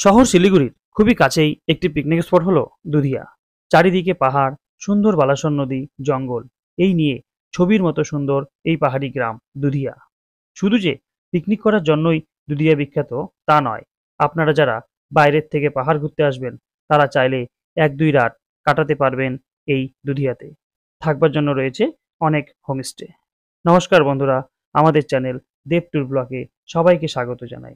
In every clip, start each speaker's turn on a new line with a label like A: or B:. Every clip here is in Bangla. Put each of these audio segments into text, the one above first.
A: শহর শিলিগুড়ির খুবই কাছেই একটি পিকনিক স্পট হলো দুধিয়া। চারিদিকে পাহাড়, সুন্দর বালাসন নদী, জঙ্গল, এই নিয়ে ছবির মতো সুন্দর এই পাহাড়ি গ্রাম দুধিয়া। শুধু যে পিকনিক করার জন্যই দুধিয়া বিখ্যাত তা নয়, আপনারা যারা বাইরের থেকে পাহাড় ঘুরতে আসবেন তারা চাইলে 1-2 রাত কাটাতে পারবেন এই দুধিয়াতে। থাকবার জন্য রয়েছে অনেক হোমস্টে। নমস্কার বন্ধুরা, আমাদের চ্যানেল দেব ট্যুর ব্লগে সবাইকে স্বাগত জানাই।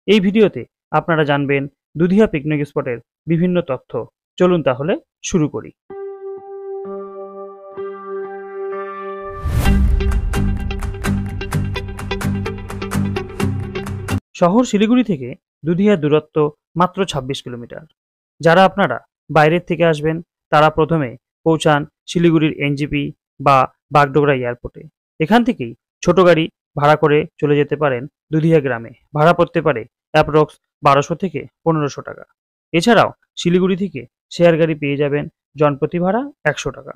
A: এই ভিডিওতে আপনারা জানবেন দুধিয়া পিকনিক স্পটের বিভিন্ন তথ্য। চলুন তাহলে শুরু করি। শহর শিলিগুড়ি থেকে দুধিয়ার দূরত্ব মাত্র 26 কিলোমিটার। যারা আপনারা বাইরের থেকে আসবেন তারা প্রথমে পৌঁছান শিলিগুড়ির এনজিপি বা বাগডোগরা এয়ারপোর্টে। এখান থেকেই ছোট গাড়ি ভাড়া করে চলে যেতে পারেন দুধিয়া গ্রামে। ভাড়া পড়তে পারে অ্যাপ্রক্স 1200 থেকে 1500 টাকা। এছাড়াও শিলিগুড়ি থেকে শেয়ার গাড়ি পেয়ে যাবেন জনপ্রতি ভাড়া 100 টাকা।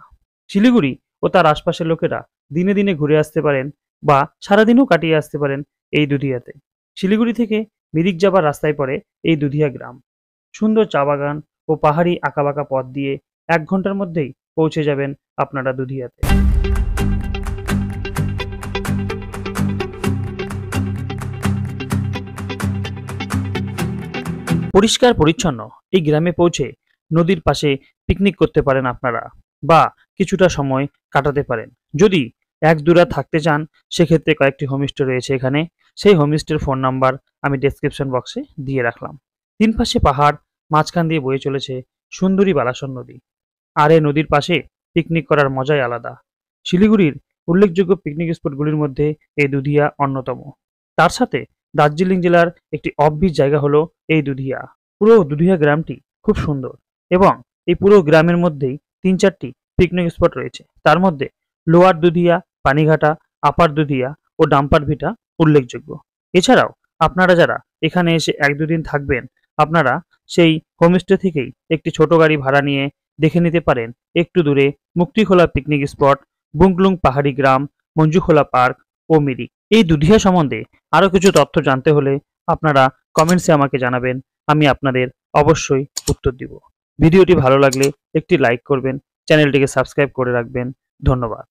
A: শিলিগুড়ি ও তার আশপাশের লোকেরা দিনে দিনে ঘুরে আসতে পারেন বা সারাদিনও কাটিয়ে আসতে পারেন এই দুধিয়াতে। শিলিগুড়ি থেকে মিরিক যাবার রাস্তায় পড়ে এই দুধিয়া গ্রাম। সুন্দর চা বাগান ও পাহাড়ি আঁকাবাঁকা পথ দিয়ে 1 ঘন্টার মধ্যেই পৌঁছে যাবেন আপনারা দুধিয়াতে। পরিষ্কার পরিচ্ছন্ন এই গ্রামে পৌঁছে নদীর পাশে পিকনিক করতে পারেন আপনারা বা কিছুটা সময় কাটাতে পারেন। যদি 1-2 রাত থাকতে চান সেক্ষেত্রে কয়েকটি হোমস্টে রয়েছে এখানে। সেই হোমস্টের ফোন নাম্বার আমি ডেসক্রিপশন বক্সে দিয়ে রাখলাম। 3 পাশে পাহাড়, মাঝখান দিয়ে বয়ে চলেছে সুন্দরী বালাসন নদী। আর এই নদীর পাশে পিকনিক করার মজাই আলাদা। শিলিগুড়ির উল্লেখযোগ্য পিকনিক স্পটগুলির মধ্যে এই দুধিয়া অন্যতম। তার সাথে দার্জিলিং জেলার একটি অফবিট জায়গা হলো এই দুধিয়া। পুরো দুধিয়া গ্রামটি খুব সুন্দর এবং এই পুরো গ্রামের মধ্যেই 3-4টি পিকনিক স্পট রয়েছে। তার মধ্যে লোয়ার দুধিয়া, পানিঘাটা, আপার দুধিয়া ও ডাম্পার ভিটা উল্লেখযোগ্য। এছাড়াও আপনারা যারা এখানে এসে 1-2 দিন থাকবেন, আপনারা সেই হোমস্টে থেকেই একটি ছোট গাড়ি ভাড়া নিয়ে দেখে নিতে পারেন একটু দূরে মুক্তিখোলা পিকনিক স্পট, বুংলুং পাহাড়ি গ্রাম, মঞ্জুখোলা পার্ক ও মিরিক। এই দুধিয়া সম্বন্ধে আরো কিছু তথ্য জানতে হলে আপনারা কমেন্টসে আমাকে জানাবেন, আমি আপনাদের অবশ্যই উত্তর দিব। ভিডিওটি ভালো লাগলে একটি লাইক করবেন, চ্যানেলটিকে সাবস্ক্রাইব করে রাখবেন। ধন্যবাদ।